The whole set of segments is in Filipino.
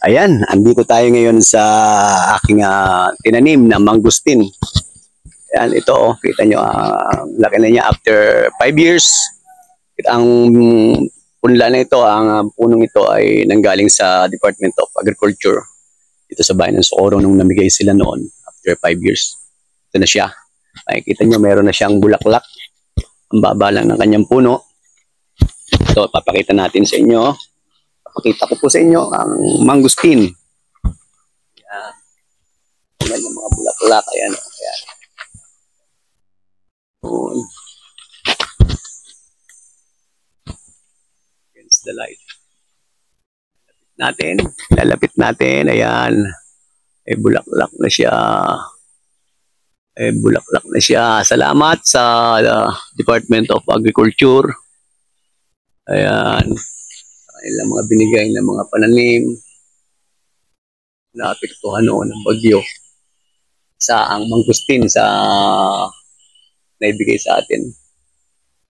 Ayan, andito tayo ngayon sa aking tinanim na mangustin. Ayan, ito kita nyo, laki na niya after 5 years. Ang punla na ito, ang punong ito ay nanggaling sa Department of Agriculture dito sa bayan ng Socorro nung namigay sila noon after 5 years. Ito na siya. Makikita nyo, meron na siyang bulaklak. Ang baba lang ng kanyang puno. Ito, papakita natin sa inyo. Pakita ko po sa inyo ang mangustin. Ayan. Ayan yung mga bulaklak. Ayan. Ayan. Against the light. Lalapit natin. Ayan. Bulaklak na siya. Bulaklak na siya. Salamat sa Department of Agriculture. Ayan. Ilang mga binigay ng mga pananim. Naapektuhan noon ng bagyo. Sa ang mangustin sa naibigay sa atin.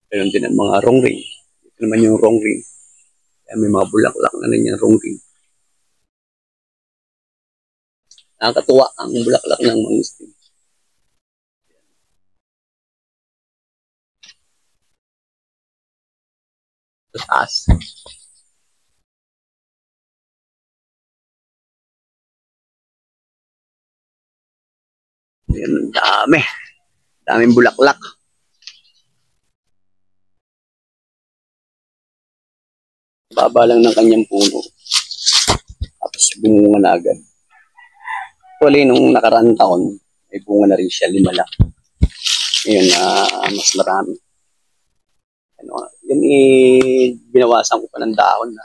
Meron din ang mga rongbing. Ito naman yung rongbing. May mga bulaklak na rin yung rongbing. Nakakatuwa ang bulaklak ng mangustin. Taas. Ayan, dami. Daming bulaklak. Baba lang ng kanyang puno. Tapos bunga na agad. Actually, nung nakaraang taon, may bunga na rin siya, 5 lang. Ngayon, mas marami. Yan binawasan ko pa ng dahon na.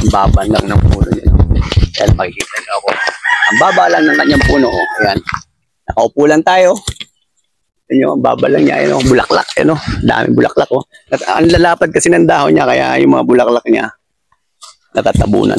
Ang baba lang ng puno niya. Kaya makikita niyo ako. Ang baba lang ng kanyang puno. Ayan. Nakaupo lang tayo. Ang baba lang niya. Ayan, bulaklak. Ayan, daming bulaklak. At ang lalapad kasi ng dahon niya. Kaya yung mga bulaklak niya natatabunan.